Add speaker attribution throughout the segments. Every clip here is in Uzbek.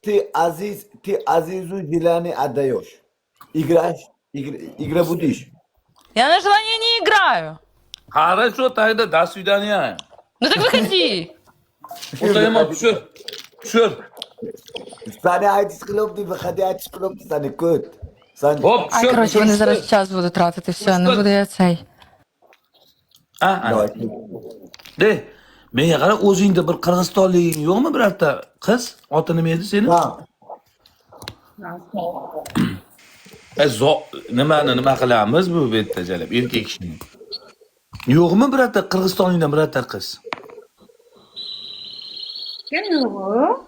Speaker 1: Ты Азизу Зелани отдаешь. Игра будешь.
Speaker 2: Я на желание не играю.
Speaker 3: Хорошо, тогда до свидания.
Speaker 2: Ну так выходи.
Speaker 3: Otayama pişir. Pişir.
Speaker 1: Sana ait kılımdı, hadi ait kılımdı sana kötü. Sen
Speaker 3: Hop
Speaker 2: Ай,
Speaker 3: pişir.
Speaker 2: коротше, вони зараз час будуть тратити, все, не буду я цей.
Speaker 3: Ha, ana. De, menga qara, o'zingda bir qirg'izistonlik yo'qmi birorta qiz? Oti nima edi seni?
Speaker 1: Tamam.
Speaker 3: Nima qilamiz bu yerda jalab erkak kishini? Yo'qmi birorta Qirg'izistonlikdan birorta qiz?
Speaker 4: Kim bu?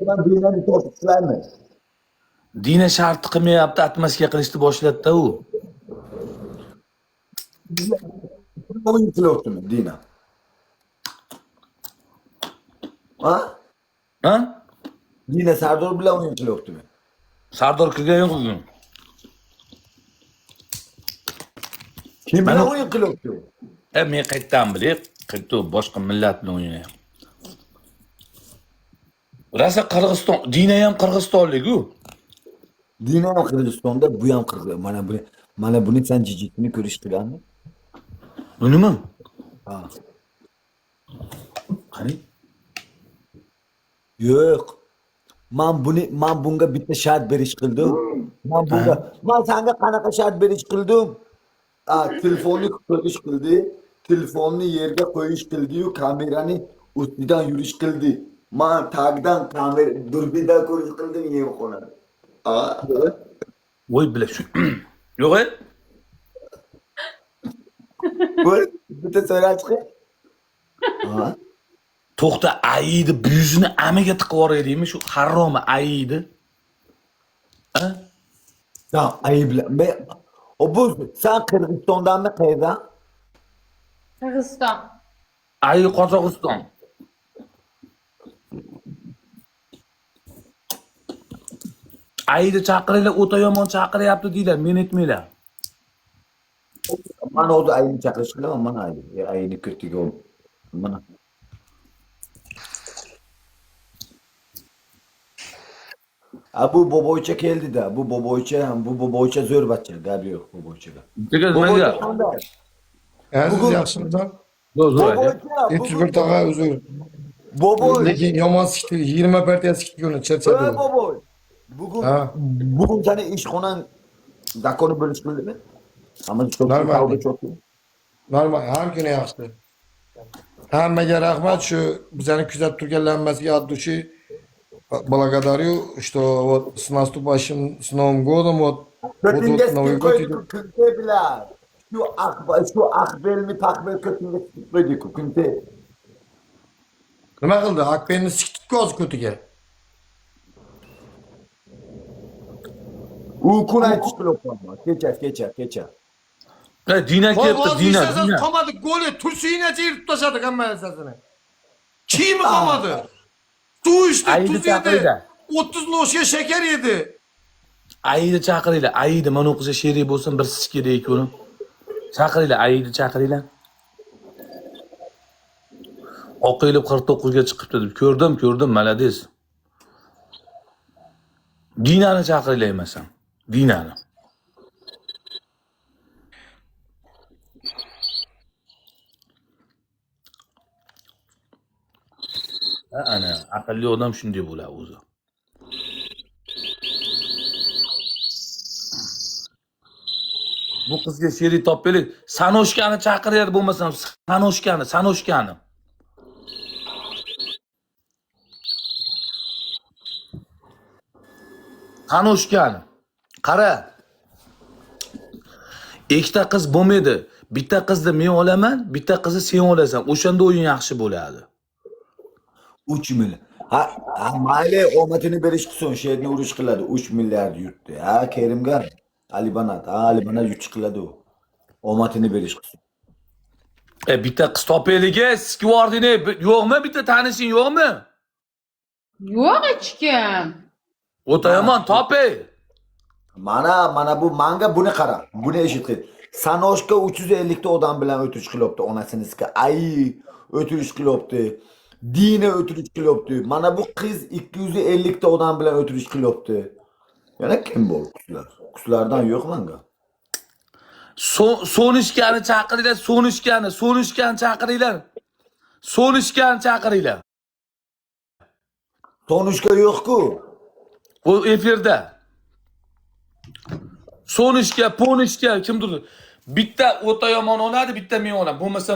Speaker 1: Ben dünyayı tortuşlarım.
Speaker 3: Dina sharti qilmayapti, atmaska qilishni boshladi-da u.
Speaker 1: Oyun pilotu mu Dina? Ha?
Speaker 3: Ha?
Speaker 1: Dina Serdar bile oyun pilotu mu?
Speaker 3: Sardor kirgan yo'q bugun.
Speaker 1: Kim
Speaker 3: Ben
Speaker 1: bilen
Speaker 3: o-
Speaker 1: oyun pilotu?
Speaker 3: Men qayerdan bilay, qayerda boshqa millat bilan o'ynayapti. Rosa Qirg'iziston, Dina ham Qirg'izistonlik-ku.
Speaker 1: Dina ham Kırgızistan'da, bu ham Kırgızistan. Mana bunu sen cicikini görüştüren mi?
Speaker 3: Bu nima?
Speaker 1: Ha.
Speaker 3: Qani?
Speaker 1: Yok. Man bunga bitta shart berish qildim. Man sanga qanaqa shart berish qildim? Telefonni ko'rish qildi. Telefonni yerga qo'yish qildi-yu, kamerani ustidan yurish qildi. Man tagdan kamera durbindan ko'rish qildim yemxonada.
Speaker 3: Voy bila shu. Yo'q-e?
Speaker 1: Ko'r, bitta so'rab chiq.
Speaker 3: To'xta, ayidi yuzini amiga tiqib yuboraylikmi shu haromi ayidi? Ha?
Speaker 1: Tamam, ayıbla. Bu sen Kırgızistan'dan mı qayerdan?
Speaker 4: Kırgızistan.
Speaker 3: Ayi Qozog'iston. Ayidi chaqiringlar, o'ta yomon chaqiryapti deydilar, men aytmanglar.
Speaker 1: Mana o da ayını çakış qilaman, mana ayını kirtiga ol. Mana. Bu boboycha keldi da. Bu boboycha zo'r bachcha, gapi yo'q boboychaga.
Speaker 3: Degan
Speaker 1: Boboycha
Speaker 3: nima?
Speaker 1: qanday?
Speaker 5: Aziz yaxshimisan?
Speaker 3: Zo'r.
Speaker 1: Boboycha,
Speaker 5: 301 tog'a uzr.
Speaker 1: boboy.
Speaker 5: Lekin yomon sikdi, 20 partiya sikdi uni charchadi.
Speaker 1: Boboy.
Speaker 5: Ha.
Speaker 1: Bugün seni ishxonang zakonu bo'lish qildimi? Ama çok
Speaker 5: Normal.
Speaker 1: kavga çok.
Speaker 5: Normal, har kuni yaxshi. Hammaga rahmat, shu bizani kuzatib turganlarimizga от души благодарю, что вот с наступающим с Новым годом, вот
Speaker 1: Kötünge
Speaker 5: Новый
Speaker 1: stik
Speaker 5: год
Speaker 1: koyduk,
Speaker 5: идет.
Speaker 1: künte biler. Şu akbel mi takbel kötünge stik koyduk, künte.
Speaker 5: Nima qildi? Akbenni sikdik hozir ko'tiga.
Speaker 1: Uykun aytish qilib qo'yma. Kecha.
Speaker 3: Dina kelibdi, Dina.
Speaker 5: Qolmadi, goli Tursiyinacha yirib tashladik hamma narsasini. Kimi qolmadi? Suv ichdi,
Speaker 3: Ayni
Speaker 5: tuz
Speaker 3: chaqirdi.
Speaker 5: yedi. 30 loshga shakar yedi.
Speaker 3: Ayidi chaqiringlar, ayidi mana o'qiza sherik bo'lsin, bir siz kerak uni. Chaqiringlar, ayidi chaqiringlar. Oqilib 49 ga chiqibdi deb ko'rdim, malades. Dinani chaqiringlar emasam. Dinani. Ana, aqlli odam shunday bo'ladi o'zi. Bu qizga sherik topaylik. Sanoshkani chaqirayar bo'lmasam, Sanoshkani. Sanoshkani. Qara. Ikkita qiz bo'lmaydi. Bitta qizni men olaman, bitta qizni sen olasan. O'shanda o'yin yaxshi bo'ladi.
Speaker 1: 3 million. Ha, mayli omadini berish qilsin, sherni urush qiladi. 3 milliard yutdi. Ha, Kerimga Alibanat yutish qiladi u. Omadini berish qilsin.
Speaker 3: Bitta qiz topaylik, skvordini yo'qmi? Bitta tanishing yo'qmi?
Speaker 4: Yo'q hech kim.
Speaker 3: O'ta yomon topay.
Speaker 1: Mana bu manga buni qara. Buni eshitqin. Sanoshka 350 ta odam bilan o'tish qilibdi, onasinizga. O'tish qilibdi. Dine ötürüş kiloptu. Mana bu kız 250 ta odam bilan ötürüş kiloptu. Yana kim bol kusular? Kusulardan yok langa.
Speaker 3: So'nishgani chaqiringlar, so'nishgani chaqiringlar. So'nishgani chaqiringlar.
Speaker 1: Tonuşka yok ku.
Speaker 3: O efirda. So'nishga, ponishga kimdir? Bitta o'ta yomon oladi, bitta men olaman. Bo'lmasa